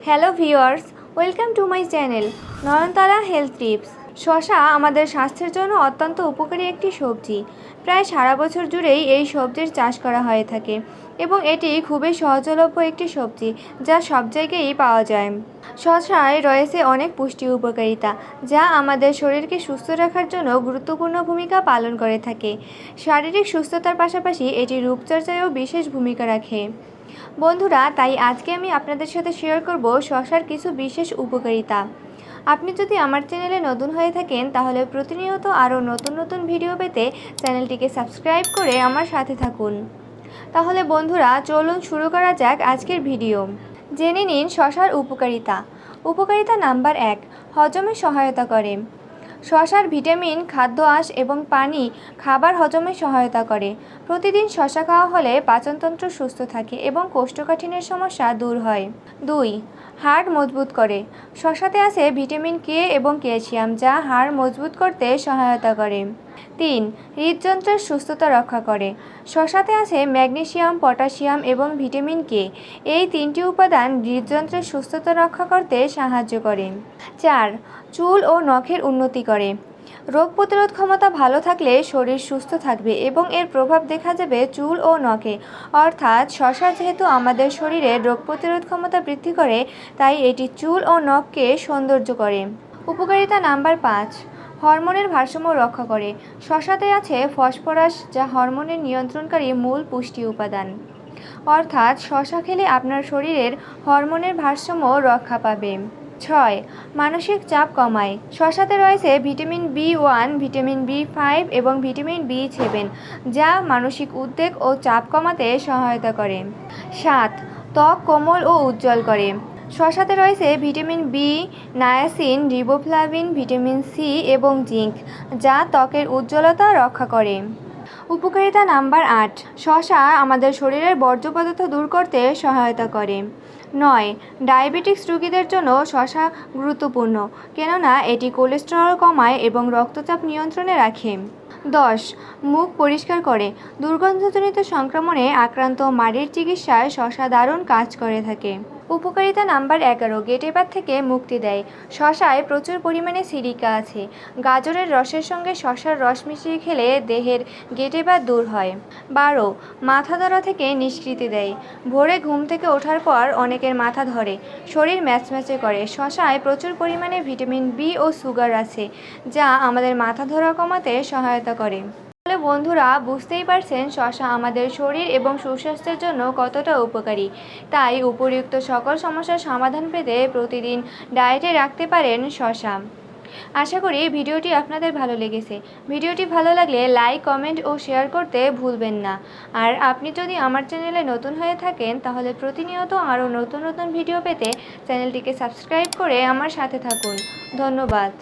Hello viewers, welcome to my channel Nayantara health tips. শসা আমাদের স্বাস্থ্যের জন্য অত্যন্ত উপকারী একটি সবজি। প্রায় সারা বছর জুড়েই এই সবজির চাষ করা হয়ে থাকে এবং এটি খুবই সহজলভ্য একটি সবজি যা সব জায়গায়ই পাওয়া যায়। শসায় রয়েছে অনেক পুষ্টি উপকারিতা যা আমাদের শরীরকে সুস্থ রাখার জন্য গুরুত্বপূর্ণ ভূমিকা পালন করে থাকে। শারীরিক সুস্থতার পাশাপাশি এটি রূপচর্চায়ও বিশেষ ভূমিকা রাখে। বন্ধুরা, তাই আজকে আমি আপনাদের সাথে শেয়ার করব শসার কিছু বিশেষ উপকারিতা। আপনি যদি আমার চ্যানেলে নতুন হয়ে থাকেন তাহলে প্রতিনিয়ত আরও নতুন নতুন ভিডিও পেতে চ্যানেলটিকে সাবস্ক্রাইব করে আমার সাথে থাকুন। তাহলে বন্ধুরা, চলুন শুরু করা যাক আজকের ভিডিও। জেনে নিন শসার উপকারিতা। উপকারিতা নাম্বার 1, হজমে সহায়তা করে। শসার ভিটামিন, খাদ্য আঁশ এবং পানি খাবার হজমে সহায়তা করে। প্রতিদিন শসা খাওয়া হলে পাচনতন্ত্র সুস্থ থাকে এবং কোষ্ঠকাঠিন্যের সমস্যা দূর হয়। 2, হাড় মজবুত করে। শসাতে আছে ভিটামিন কে এবং ক্যালসিয়াম যা হাড় মজবুত করতে সহায়তা করে। 3, হৃদযন্ত্রের সুস্থতা রক্ষা করে। শসাতে আছে ম্যাগনেসিয়াম, পটাশিয়াম এবং ভিটামিন কে। এই 3টি উপাদান হৃদযন্ত্রের সুস্থতা রক্ষা করতে সাহায্য করে। 4, চুল ও নখের উন্নতি করে। রোগ প্রতিরোধ ক্ষমতা ভালো থাকলে শরীর সুস্থ থাকবে এবং এর প্রভাব দেখা যাবে চুল ও নখে। অর্থাৎ শসা যেহেতু আমাদের শরীরে রোগ প্রতিরোধ ক্ষমতা বৃদ্ধি করে, তাই এটি চুল ও নখকে সৌন্দর্য করে। উপকারিতা নাম্বার 5, হরমোনের ভারসাম্য রক্ষা করে। শসাতে আছে ফসফরাস যা হরমোনের নিয়ন্ত্রণকারী মূল পুষ্টি উপাদান। অর্থাৎ শসা খেলে আপনার শরীরের হরমোনের ভারসাম্য রক্ষা পাবে। 6, মানসিক চাপ কমায়। শসাতে রয়েছে ভিটামিন B1, ভিটামিন B5 এবং ভিটামিন B7 যা মানসিক উদ্বেগ ও চাপ কমাতে সহায়তা করে। 7, ত্বক কোমল ও উজ্জ্বল করে। শসাতে রয়েছে vitamin B, niacin, riboflavin, vitamin C এবং জিঙ্ক যা ত্বকের উজ্জ্বলতা রক্ষা করে। উপকারিতা নাম্বার 8, শসা আমাদের শরীরের বর্জ্য পদার্থ দূর করতে সহায়তা করে। 9, ডায়াবেটিক্স রোগীদের জন্য শসা গুরুত্বপূর্ণ কেননা এটি কোলেস্টেরল কমায় এবং রক্তচাপ নিয়ন্ত্রণে রাখে। 10, মুখ পরিষ্কার করে। দুর্গন্ধজনিত সংক্রমণে আক্রান্ত মাড়ির চিকিৎসায় শসা দারুণ কাজ করে থাকে। উপকারিতা নাম্বার 11, গেটেবাত থেকে মুক্তি দেয়। শসায় প্রচুর পরিমাণে সিলিকা আছে। গাজরের রসের সঙ্গে শসার রস মিশিয়ে খেলে দেহের গেটেবাত দূর হয়। 12, মাথা ধরা থেকে নিষ্কৃতি দেয়। ভোরে ঘুম থেকে ওঠার পর অনেকের মাথা ধরে, শরীর ম্যাচম্যাচে করে। শসায় প্রচুর পরিমাণে ভিটামিন বি ও সুগার আছে যা আমাদের মাথা ধরা কমাতে সহায়তা করে। তাহলে বন্ধুরা, বুঝতেই পারছেন শসা আমাদের শরীর এবং সুস্বাস্থ্যের জন্য কতটা উপকারী। তাই উপরিউক্ত সকল সমস্যার সমাধান পেতে প্রতিদিন ডায়েটে রাখতে পারেন শসা। আশা করি ভিডিওটি আপনাদের ভালো লেগেছে। ভিডিওটি ভালো লাগলে লাইক, কমেন্ট ও শেয়ার করতে ভুলবেন না। আর আপনি যদি আমার চ্যানেলে নতুন হয়ে থাকেন তাহলে প্রতিনিয়ত আরও নতুন নতুন ভিডিও পেতে চ্যানেলটিকে সাবস্ক্রাইব করে আমার সাথে থাকুন। ধন্যবাদ।